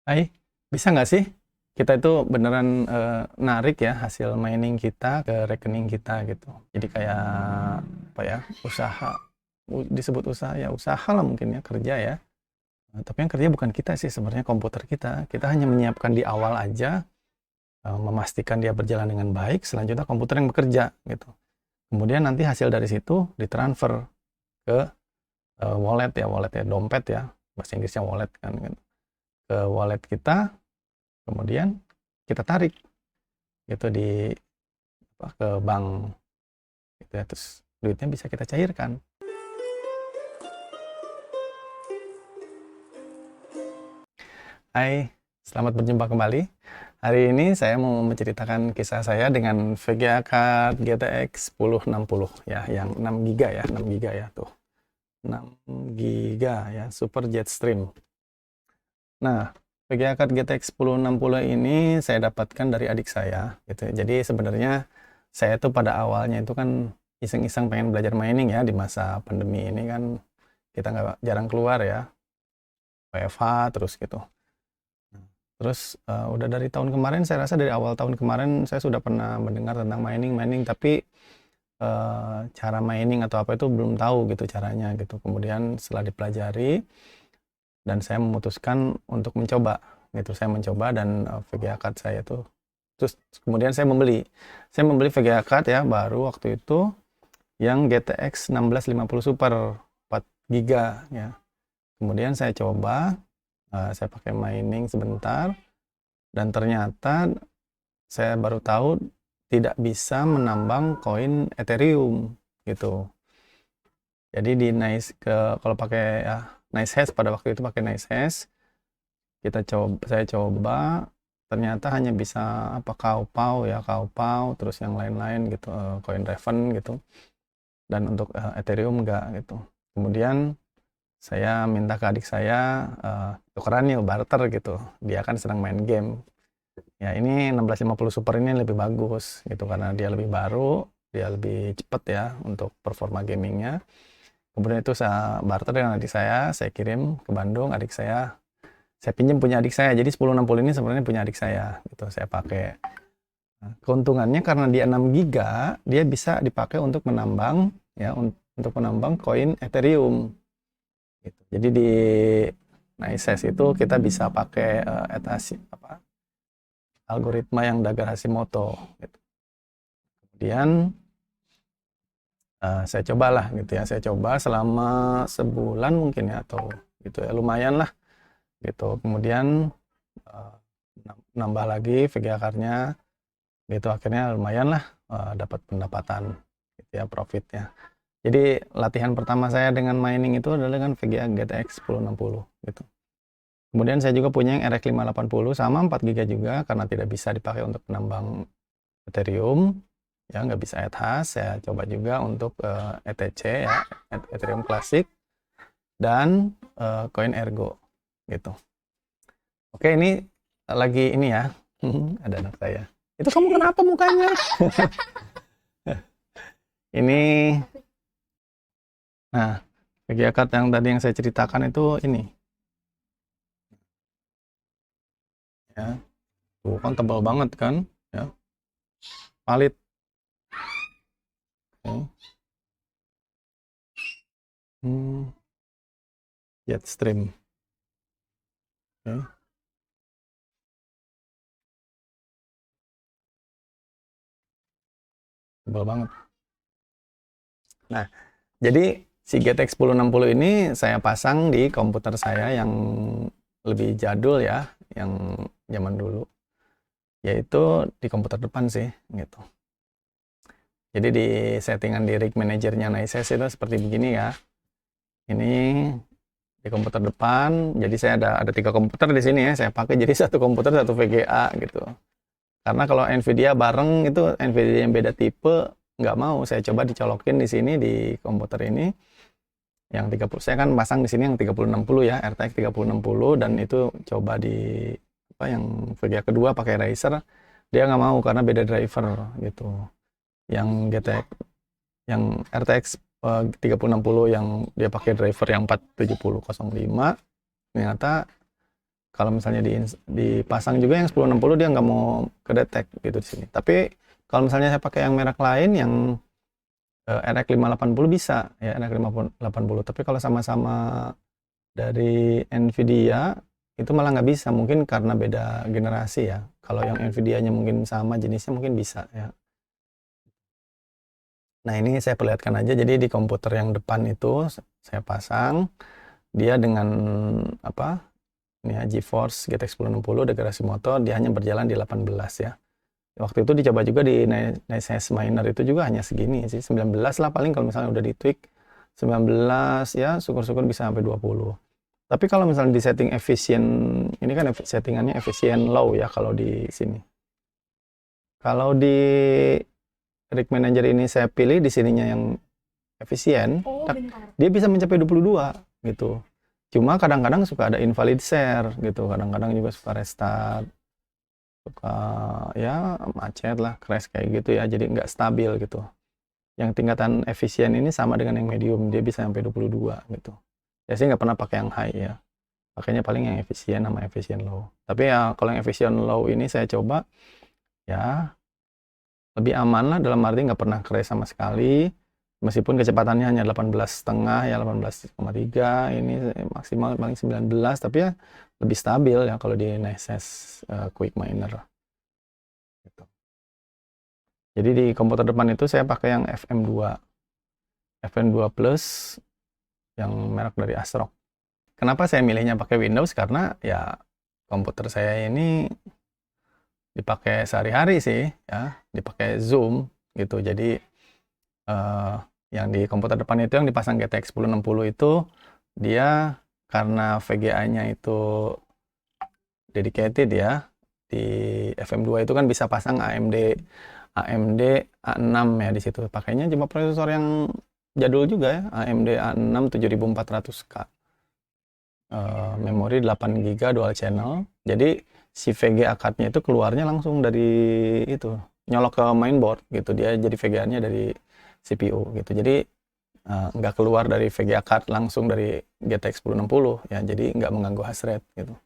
Hai, bisa nggak sih kita itu beneran narik ya hasil mining kita ke rekening kita gitu. Jadi kayak apa ya, usaha, disebut usaha ya usaha lah mungkin ya, kerja ya. Tapi yang kerja bukan kita sih sebenarnya, komputer kita. Kita hanya menyiapkan di awal aja, memastikan dia berjalan dengan baik, selanjutnya komputer yang bekerja gitu. Kemudian nanti hasil dari situ ditransfer ke wallet ya, wallet ya, dompet ya, bahasa Inggrisnya wallet kan gitu. Ke wallet kita, kemudian kita tarik gitu di apa, ke bank gitu ya, terus duitnya bisa kita cairkan. Hai, selamat berjumpa kembali. Hari ini saya mau menceritakan kisah saya dengan VGA Card GTX 1060 ya, yang 6 GB ya, 6 GB ya tuh. 6 GB ya, Super Jetstream. Nah, VGA Card GTX 1060 ini saya dapatkan dari adik saya gitu. Jadi sebenarnya saya tuh pada awalnya itu kan iseng-iseng pengen belajar mining ya, di masa pandemi ini kan kita nggak jarang keluar ya, WFH terus gitu. Terus udah dari tahun kemarin, saya rasa dari awal tahun kemarin saya sudah pernah mendengar tentang mining, tapi cara mining atau apa itu belum tahu gitu caranya gitu. Kemudian setelah dipelajari dan saya memutuskan untuk mencoba gitu. Saya mencoba dan VGA card saya tuh, terus kemudian saya membeli VGA card ya baru waktu itu yang GTX 1650 Super 4 GB ya. Kemudian saya coba, saya pakai mining sebentar, dan ternyata saya baru tahu tidak bisa menambang koin Ethereum gitu. Jadi di Nice kalau pakai ya Nice Hash, pada waktu itu pakai Nice Hash, saya coba ternyata hanya bisa apa Kaupau ya, Kaupau terus yang lain-lain gitu, koin Raven gitu. Dan untuk Ethereum enggak gitu. Kemudian saya minta ke adik saya, tukeran yuk, barter gitu. Dia kan sedang main game. Ya ini 1650 Super ini lebih bagus gitu karena dia lebih baru, dia lebih cepat ya untuk performa gamingnya. Kemudian itu saya barter dengan adik saya kirim ke Bandung, saya pinjam punya adik saya. Jadi 1060 ini sebenarnya punya adik saya gitu, saya pakai. Nah, keuntungannya karena dia 6 giga, dia bisa dipakai untuk menambang ya, untuk menambang koin Ethereum gitu. Jadi di Nices itu kita bisa pakai algoritma yang Dagar Hashimoto gitu. Kemudian saya cobalah gitu ya, saya coba selama sebulan mungkin ya, atau gitu ya, lumayan lah gitu. Kemudian uh, nambah lagi VGA card-nya gitu, akhirnya lumayan lah, dapat pendapatan gitu ya, profitnya. Jadi latihan pertama saya dengan mining itu adalah dengan VGA GTX 1060 gitu. Kemudian saya juga punya yang RX 580 sama 4 GB juga, karena tidak bisa dipakai untuk menambang Ethereum ya, nggak bisa ETH. Saya coba juga untuk ETC ya, Ethereum Classic, dan koin Ergo gitu. Oke, ini lagi ini ya. Ada anak saya. Itu kamu kenapa mukanya? Ini, nah, VGA card yang tadi yang saya ceritakan itu ini ya. Tuh kan tebal banget kan ya. Valid. Oke. Hmm, Jetstream. Oke. Tebal banget. Nah, jadi si GTX 1060 ini saya pasang di komputer saya yang lebih jadul ya, yang zaman dulu, yaitu di komputer depan sih gitu. Jadi di settingan di rig manajernya Nices itu seperti begini ya. Ini di komputer depan, jadi saya ada 3 komputer di sini ya, saya pakai jadi satu komputer satu VGA gitu. Karena kalau Nvidia bareng itu, Nvidia yang beda tipe nggak mau, saya coba dicolokin di sini di komputer ini yang 30. Saya kan pasang di sini yang 3060 ya, RTX 3060, dan itu coba di apa yang VGA kedua pakai Razer, dia nggak mau karena beda driver gitu. Yang GTX, yang RTX 3060 yang dia pakai driver yang 47005, ternyata kalau misalnya dipasang juga yang 1060 dia nggak mau kedetek gitu di sini. Tapi kalau misalnya saya pakai yang merek lain yang RX 580 bisa ya, RX 580. Tapi kalau sama-sama dari Nvidia itu malah nggak bisa, mungkin karena beda generasi ya. Kalau yang Nvidia-nya mungkin sama jenisnya mungkin bisa ya. Nah, ini saya perlihatkan aja. Jadi di komputer yang depan itu saya pasang dia dengan apa? Ini ya, GeForce GTX 1060 generasi motor, dia hanya berjalan di 18 ya. Waktu itu dicoba juga di Nice Miner itu juga hanya segini sih, 19 lah paling kalau misalnya udah di tweak 19 ya, syukur-syukur bisa sampai 20. Tapi kalau misalnya di setting efisien, ini kan settingannya efisien low ya kalau di sini. Kalau di Rig Manager ini saya pilih di sininya yang efisien, dia bisa mencapai 22 gitu. Cuma kadang-kadang suka ada invalid share gitu, kadang-kadang juga suka restart, suka ya macet lah, crash kayak gitu ya, jadi nggak stabil gitu. Yang tingkatan efisien ini sama dengan yang medium, dia bisa sampai 22 gitu. Ya sih nggak pernah pakai yang high ya, pakainya paling yang efisien sama efisien low. Tapi ya kalau yang efisien low ini saya coba ya lebih aman lah, dalam arti nggak pernah crash sama sekali. Meskipun kecepatannya hanya 18,5 ya, 18,3, ini maksimal paling 19, tapi ya lebih stabil ya kalau di Nices Quick Miner. Gitu. Jadi di komputer depan itu saya pakai yang FM2 Plus yang merek dari ASRock. Kenapa saya milihnya pakai Windows? Karena ya komputer saya ini dipakai sehari-hari sih ya, dipakai Zoom gitu. Jadi yang di komputer depan itu yang dipasang GTX 1060 itu dia karena VGA-nya itu dedicated ya, di FM2 itu kan bisa pasang AMD A6 ya, di situ pakainya cuma prosesor yang jadul juga ya, AMD A6 7400K, memori 8GB dual channel. Jadi si VGA card-nya itu keluarnya langsung dari itu, nyolok ke mainboard gitu, dia jadi VGA-nya dari CPU gitu. Jadi nggak keluar dari VGA card langsung dari GTX 1060 ya, jadi nggak mengganggu hash rate gitu.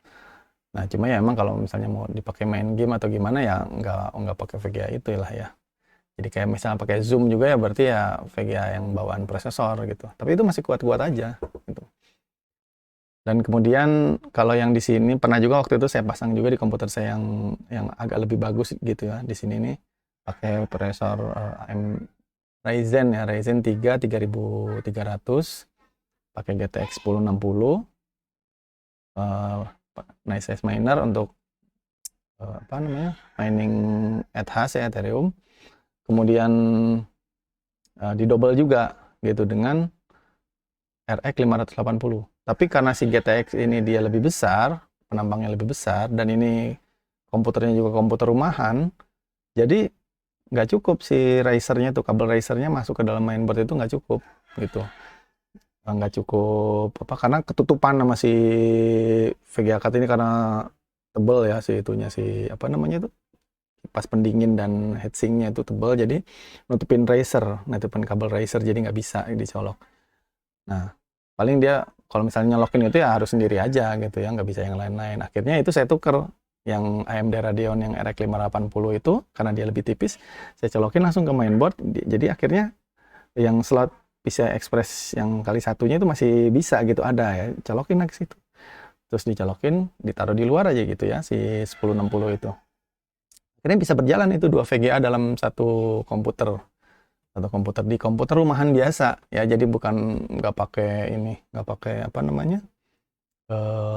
Nah, cuma ya emang kalau misalnya mau dipakai main game atau gimana ya nggak pakai VGA itu lah ya. Jadi kayak misalnya pakai Zoom juga ya berarti ya VGA yang bawaan prosesor gitu. Tapi itu masih kuat-kuat aja gitu. Dan kemudian kalau yang di sini pernah juga waktu itu saya pasang juga di komputer saya yang agak lebih bagus gitu ya. Di sini nih pakai prosesor Ryzen ya, Ryzen 3 3300, pakai GTX 1060, Nice Miner untuk apa namanya, mining ETH ya, Ethereum. Kemudian didouble juga gitu dengan RX 580. Tapi karena si GTX ini dia lebih besar, penambangnya lebih besar, dan ini komputernya juga komputer rumahan, jadi nggak cukup si risernya tuh, kabel risernya masuk ke dalam mainboard itu nggak cukup gitu, nggak cukup apa, karena ketutupan sama si VGA card ini karena tebel ya, si itunya, si apa namanya tuh, kipas pendingin dan heatsinknya itu tebel, jadi nutupin kabel riser, jadi nggak bisa dicolok. Nah, paling dia kalau misalnya nyolokin itu ya harus sendiri aja gitu ya, nggak bisa yang lain-lain. Akhirnya itu saya tuker yang AMD Radeon yang RX 580 itu, karena dia lebih tipis, saya colokin langsung ke mainboard. Jadi akhirnya yang slot PCI Express yang kali satunya itu masih bisa gitu, ada ya, colokin ke situ. Terus dicolokin, ditaruh di luar aja gitu ya, si 1060 itu. Akhirnya bisa berjalan itu 2 VGA dalam satu komputer. Atau komputer di komputer rumahan biasa ya, jadi bukan nggak pakai apa namanya,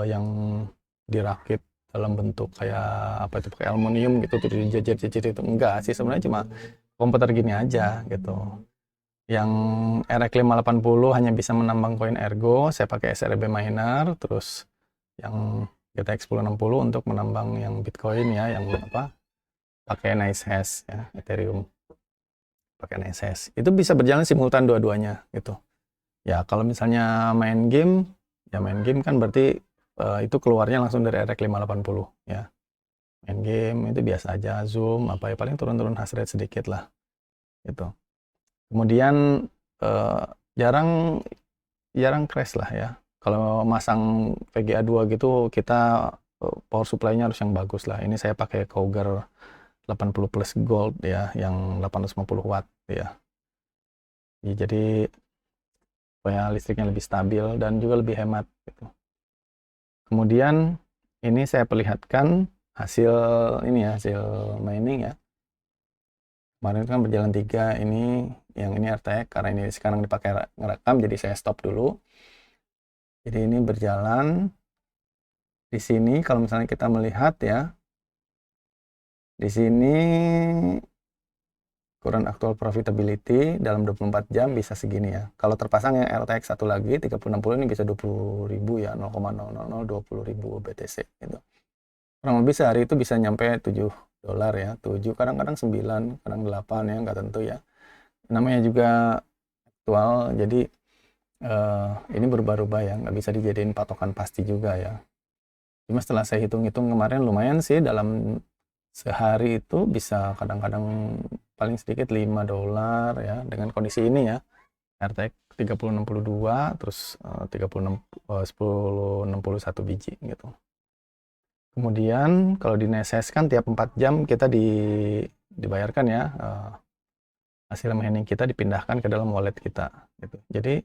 yang dirakit dalam bentuk kayak apa itu, pakai aluminium gitu terus dijajir-jajir, itu enggak sih sebenarnya, cuma komputer gini aja gitu. Yang RX 580 hanya bisa menambang koin Ergo, saya pakai SRB Miner. Terus yang GTX 1060 untuk menambang yang Bitcoin ya, yang apa, pakai NiceHash ya, Ethereum pakai NiceHash. Itu bisa berjalan simultan dua-duanya gitu. Ya kalau misalnya main game kan berarti itu keluarnya langsung dari RX 580 ya. Main game itu biasa aja, zoom apa ya, paling turun-turun hash rate sedikit lah gitu. Kemudian jarang crash lah ya. Kalau masang VGA 2 gitu, kita power supply-nya harus yang bagus lah. Ini saya pakai Cougar 80 plus gold ya, yang 850 watt ya. Jadi supaya listriknya lebih stabil dan juga lebih hemat gitu. Kemudian ini saya perlihatkan hasil ini ya, hasil mining ya. Kemarin kan berjalan 3, ini yang ini RTX karena ini sekarang dipakai ngerekam, jadi saya stop dulu. Jadi ini berjalan di sini. Kalau misalnya kita melihat ya, di sini current actual profitability dalam 24 jam bisa segini ya. Kalau terpasang yang RTX satu lagi 3060 ini bisa 20.000 ya, 0,00020.000 BTC gitu. Kurang lebih sehari itu bisa nyampe $7 ya, 7 kadang-kadang 9, kadang 8 ya, nggak tentu ya. Namanya juga aktual, jadi ini berubah-ubah ya, nggak bisa dijadiin patokan pasti juga ya. Cuma setelah saya hitung-hitung kemarin lumayan sih, dalam sehari itu bisa kadang-kadang paling sedikit $5 ya, dengan kondisi ini ya, RTX 3062 terus 1061 biji gitu. Kemudian kalau dineseskan tiap 4 jam kita dibayarkan ya, hasil mining kita dipindahkan ke dalam wallet kita gitu. Jadi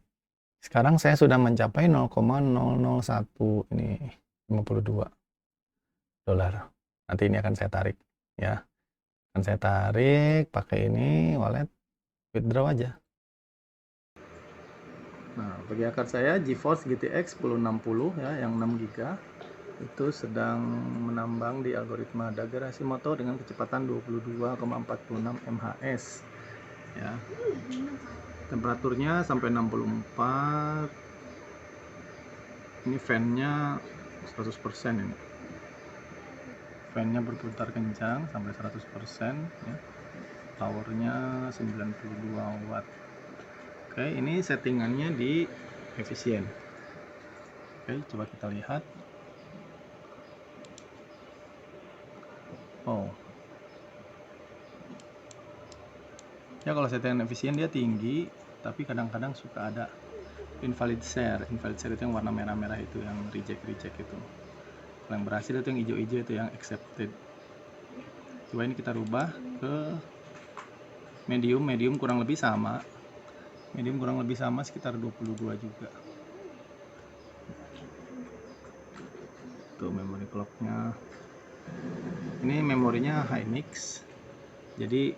sekarang saya sudah mencapai 0,001 ini 52 dolar. Nanti ini akan saya tarik ya. Akan saya tarik pakai ini wallet, withdraw aja. Nah, bagi akar saya GeForce GTX 1060 ya, yang 6 GB itu sedang menambang di algoritma Dagger Hashimoto dengan kecepatan 22,46 MHz ya. Temperaturnya sampai 64. Ini fan-nya 100% ini. Fan-nya berputar kencang sampai 100% ya. Powernya 92 watt. Oke, ini settingannya di efisien. Oke, coba kita lihat. Oh. Ya, kalau settingan efisien dia tinggi, tapi kadang-kadang suka ada invalid share. Invalid share itu yang warna merah-merah itu, yang reject itu. Kalau yang berhasil itu yang hijau-hijau itu yang accepted. Coba ini kita rubah ke medium kurang lebih sama. Medium kurang lebih sama sekitar 22 juga. Tuh memori clocknya. Ini memorinya Hynix. Jadi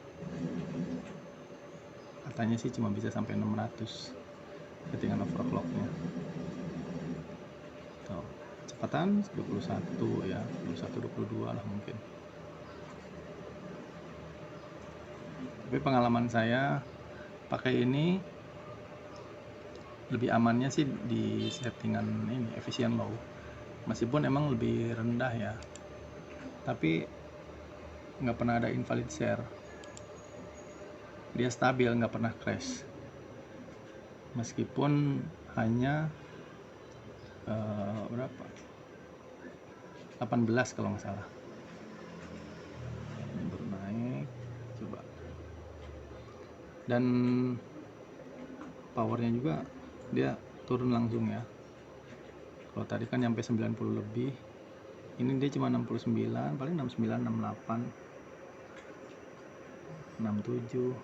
katanya sih cuma bisa sampai 600 ketinggian overclocknya. Tuh, kecepatan 21 ya, 21-22 lah mungkin. Tapi pengalaman saya pakai ini lebih amannya sih di settingan ini efisien low, meskipun emang lebih rendah ya, tapi nggak pernah ada invalid share, dia stabil, nggak pernah crash, meskipun hanya berapa 18 kalau nggak salah. Ini baru naik, coba, dan powernya juga dia turun langsung ya. Kalau tadi kan nyampe 90 lebih, ini dia cuma 69, paling 69, 68, 67.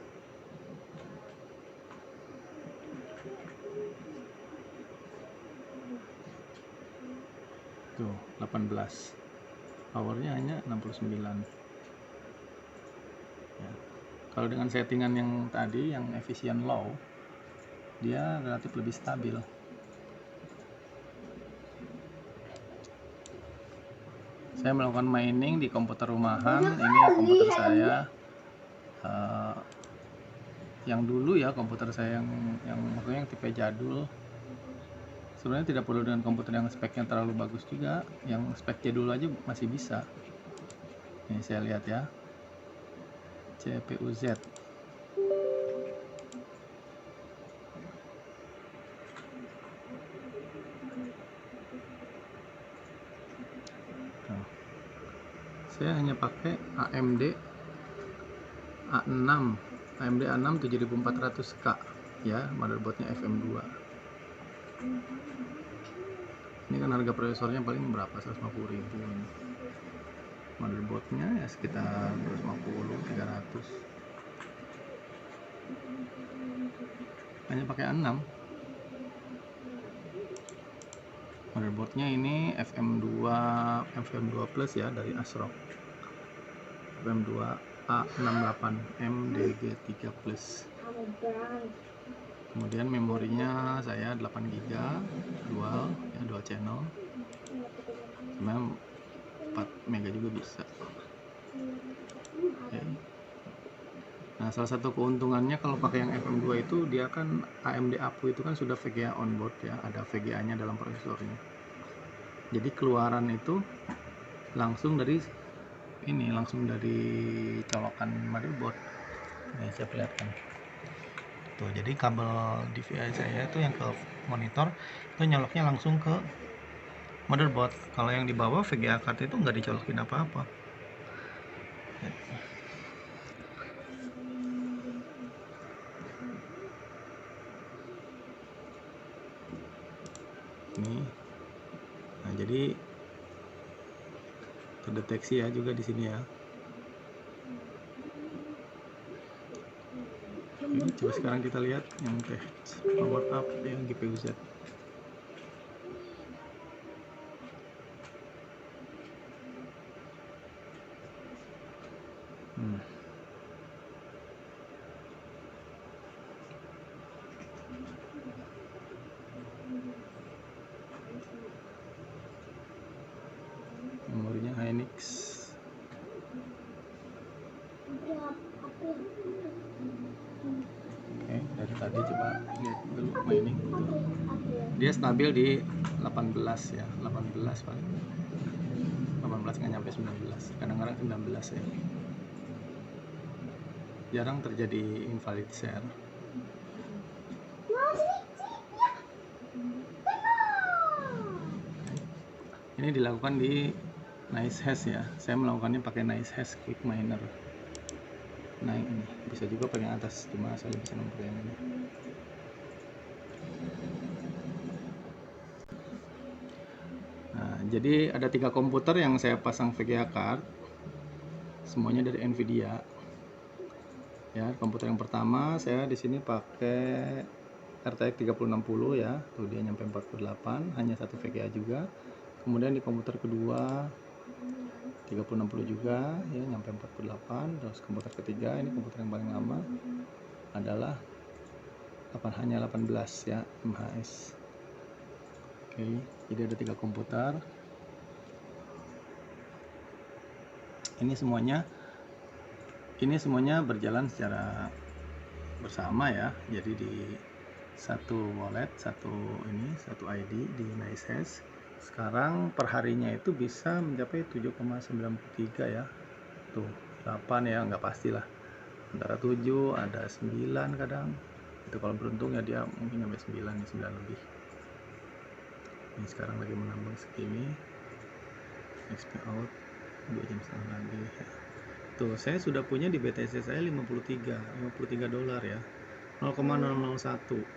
Tuh, 18. Powernya hanya 69. Ya. Kalau dengan settingan yang tadi, yang efisien low, dia relatif lebih stabil. Saya melakukan mining di komputer rumahan. Ini komputer saya yang dulu ya, komputer saya yang maksudnya yang tipe jadul. Sebenarnya tidak perlu dengan komputer yang speknya terlalu bagus juga, yang spek jadul aja masih bisa. Ini saya lihat ya, CPU Z. Saya hanya pakai AMD A6 7400K ya, motherboardnya FM2. Ini kan harga prosesornya paling berapa, 150.000. Motherboardnya ya sekitar 250-300. Hanya pakai 6. Motherboardnya ini FM2 Plus ya, dari ASRock. FM2 A68 MDG3 Plus. Kemudian memorinya saya 8 GB dual channel. Sebenarnya 4 MB juga bisa. Okay. Nah, salah satu keuntungannya kalau pakai yang FM2 itu, dia kan AMD APU itu kan sudah VGA onboard ya, ada VGA-nya dalam prosesornya. Jadi keluaran itu langsung dari colokan motherboard. Nah, saya perlihatkan. Tuh, jadi kabel DVI saya itu yang ke monitor itu nyoloknya langsung ke motherboard. Kalau yang di bawah VGA card itu nggak dicolokin apa-apa. Ini, nah jadi terdeteksi ya juga di sini ya. Oke, coba sekarang kita lihat yang power up yang GPU Z. Memorinya Hynix. Oke, dari tadi coba lihat dulu mining. Dia stabil di 18 ya, 18 paling. 18 nggak nyampe 19, kadang-kadang 19 ya. Jarang terjadi invalid share. Ini dilakukan di NiceHash ya. Saya melakukannya pakai NiceHash Quick Miner. Nah, ini bisa juga pakai atas, cuma saya lebih senang pakai yang ini. Nah, jadi ada 3 komputer yang saya pasang VGA card, semuanya dari Nvidia. Ya, komputer yang pertama saya di sini pakai RTX 3060 ya, tuh dia nyampe 48, hanya satu VGA juga. Kemudian di komputer kedua 3060 juga ya, nyampe 48. Terus komputer ketiga, ini komputer yang paling lama, adalah hanya 18 ya, MHS. Oke, jadi ada 3 komputer. Ini semuanya berjalan secara bersama ya. Jadi di satu wallet, satu ID di NiceHash. Sekarang perharinya itu bisa mencapai 7,93 ya. Tuh 8 ya, nggak pastilah, antara 7 ada 9 kadang. Itu kalau beruntung ya dia mungkin sampai 9 lebih. Ini sekarang lagi menambang segini. XP out 2 jam setengah lagi ya. Tuh, saya sudah punya di BTC saya 53 dolar ya, 0,001.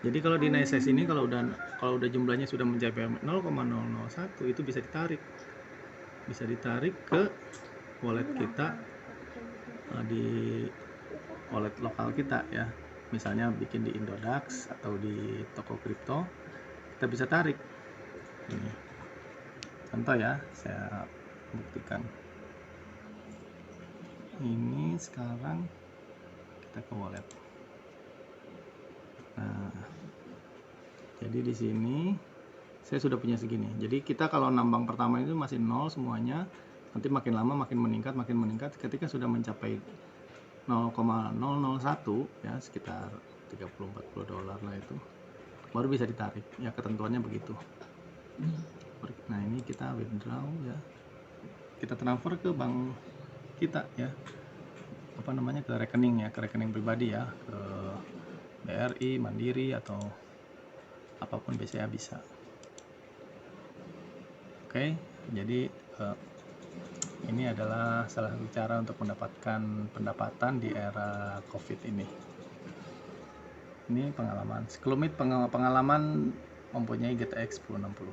Jadi kalau di NiceHash ini kalau udah jumlahnya sudah mencapai 0,001 itu bisa ditarik ke wallet kita, di wallet lokal kita ya. Misalnya bikin di Indodax atau di toko kripto, kita bisa tarik. Ini contoh ya, saya buktikan. Ini sekarang kita ke wallet. Nah, jadi di sini saya sudah punya segini. Jadi kita kalau nambang pertama itu masih 0 semuanya, nanti makin lama makin meningkat. Ketika sudah mencapai 0,001 ya, sekitar 30-40 dolar lah itu, baru bisa ditarik ya, ketentuannya begitu. Nah, ini kita withdraw ya, kita transfer ke bank kita ya, ke rekening pribadi ya, ke BRI, Mandiri atau apapun BCA bisa. Oke, jadi ini adalah salah satu cara untuk mendapatkan pendapatan di era COVID ini. Ini pengalaman, sekelumit pengalaman mempunyai GTX 1060.